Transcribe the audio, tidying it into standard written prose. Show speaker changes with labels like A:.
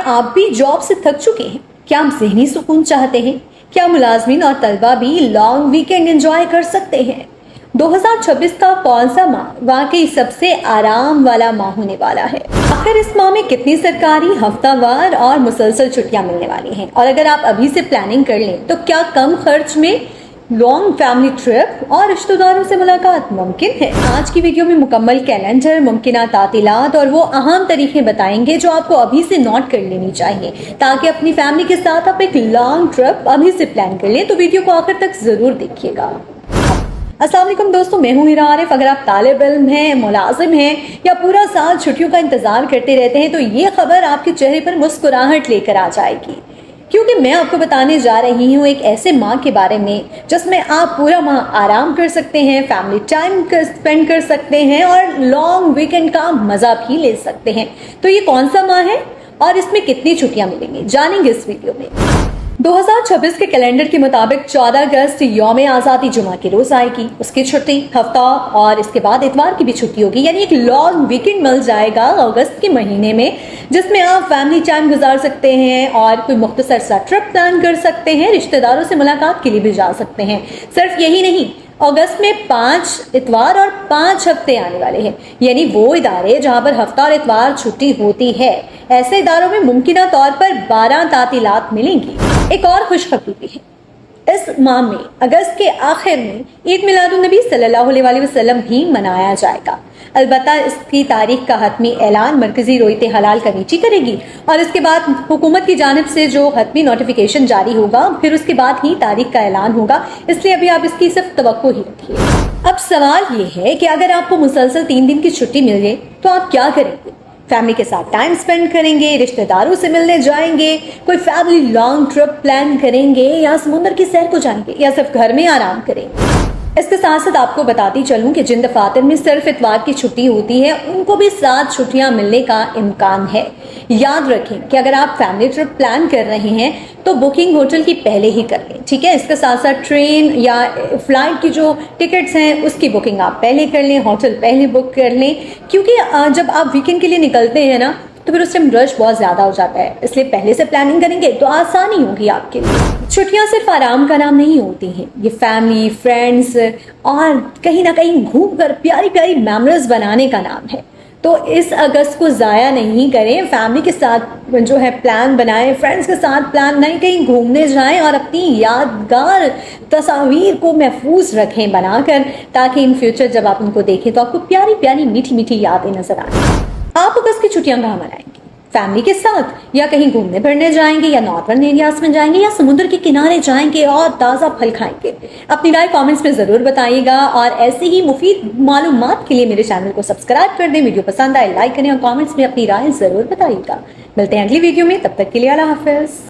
A: क्या आप भी जॉब से थक चुके हैं? क्या आप ज़हनी सुकून चाहते हैं? क्या मुलाजमीन और तलबा भी लॉन्ग वीकेंड एंजॉय कर सकते हैं? 2026 का कौन सा माह वाकई सबसे आराम वाला माह होने वाला है? आखिर इस माह में कितनी सरकारी, हफ्तावार और मुसलसल छुट्टियां मिलने वाली हैं? और अगर आप अभी से प्लानिंग कर लें तो क्या कम खर्च में लॉन्ग फैमिली ट्रिप और रिश्तेदारों से मुलाकात मुमकिन है? आज की वीडियो में मुकम्मल कैलेंडर, मुमकिना तातीलात और वो अहम तरीके बताएंगे जो आपको अभी से नोट कर लेनी चाहिए ताकि अपनी फैमिली के साथ आप एक लॉन्ग ट्रिप अभी से प्लान कर लें। तो वीडियो को आखिर तक जरूर देखिएगा। अस्सलाम वालेकुम दोस्तों, मैं हूं हीरा आरिफ। अगर आप तालिब इल्म हैं, मुलाजिम हैं या पूरा साल छुट्टियों का इंतजार करते रहते हैं तो ये खबर आपके चेहरे पर मुस्कुराहट लेकर आ जाएगी, क्योंकि मैं आपको बताने जा रही हूँ एक ऐसे माह के बारे में जिसमें आप पूरा माह आराम कर सकते हैं, फैमिली टाइम स्पेंड कर सकते हैं और लॉन्ग वीकेंड का मजा भी ले सकते हैं। तो ये कौन सा माह है और इसमें कितनी छुट्टियां मिलेंगी, जानेंगे इस वीडियो में। 2026 के कैलेंडर के मुताबिक 14 अगस्त यौम आज़ादी जुमा के रोज आएगी। उसकी छुट्टी हफ्ता और इसके बाद इतवार की भी छुट्टी होगी, यानी एक लॉन्ग वीकेंड मिल जाएगा अगस्त के महीने में, जिसमें आप फैमिली टाइम गुजार सकते हैं और कोई मुख्तसर सा ट्रिप प्लान कर सकते हैं, रिश्तेदारों से मुलाकात के लिए भी जा सकते हैं। सिर्फ यही नहीं, अगस्त में 5 इतवार और 5 हफ्ते आने वाले हैं, यानी वो इदारे जहां पर हफ्ता और इतवार छुट्टी होती है, ऐसे इदारों में मुमकिना तौर पर 12 तातीलात मिलेंगी। एक और खुशखबरी भी है, इस माह में अगस्त के आखिर में ईद मिलादुन्नबी सल्लल्लाहु अलैहि वसल्लम भी मनाया जाएगा। अलबत्ता इसकी तारीख का हतमी ऐलान मरकजी रोयते हलाल कमेटी करेगी और इसके बाद हुकूमत की जानिब से जो हतमी नोटिफिकेशन जारी होगा फिर उसके बाद ही तारीख का ऐलान होगा, इसलिए अभी आप इसकी सिर्फ तवक्को ही रखिए। अब सवाल ये है कि अगर आपको मुसलसल 3 दिन की छुट्टी मिल जाए तो आप क्या करेंगे? फैमिली के साथ टाइम स्पेंड करेंगे, रिश्तेदारों से मिलने जाएंगे, कोई फैमिली लॉन्ग ट्रिप प्लान करेंगे या समुद्र की सैर को जाएंगे या सिर्फ घर में आराम करेंगे? इसके साथ साथ आपको बताती चलूं कि जिन दफातर में सिर्फ इतवार की छुट्टी होती है उनको भी 7 छुट्टियां मिलने का इम्कान है। याद रखें कि अगर आप फैमिली ट्रिप प्लान कर रहे हैं तो बुकिंग होटल की पहले ही कर लें, ठीक है। इसके साथ साथ ट्रेन या फ्लाइट की जो टिकट्स हैं उसकी बुकिंग आप पहले कर लें, होटल पहले बुक कर लें, क्योंकि जब आप वीकेंड के लिए निकलते हैं ना तो फिर उस टाइम रश बहुत ज़्यादा हो जाता है, इसलिए पहले से प्लानिंग करेंगे तो आसानी होगी आपके लिए। छुट्टियां सिर्फ आराम का नाम नहीं होती हैं, ये फैमिली, फ्रेंड्स और कहीं ना कहीं घूम कर प्यारी प्यारी मेमोरीज बनाने का नाम है। तो इस अगस्त को ज़ाया नहीं करें, फैमिली के साथ जो है प्लान बनाएं, फ्रेंड्स के साथ प्लान बनाएं, कहीं घूमने जाएं और अपनी यादगार तस्वीर को महफूज रखें बनाकर, ताकि इन फ्यूचर जब आप उनको देखें तो आपको प्यारी प्यारी मीठी मीठी यादें नजर आएं। आप अगस्त की छुट्टियां कहाँ मनाएंगे? फैमिली के साथ या कहीं घूमने फिरने जाएंगे या नॉर्दर्न एरियाज में जाएंगे या समुद्र के किनारे जाएंगे और ताज़ा फल खाएंगे? अपनी राय कमेंट्स में ज़रूर बताइएगा और ऐसे ही मुफीद मालूमात के लिए मेरे चैनल को सब्सक्राइब कर दें। वीडियो पसंद आए लाइक करें और कमेंट्स में अपनी राय ज़रूर बताइएगा। मिलते हैं अगली वीडियो में, तब तक के लिए अल्लाह हाफिज़।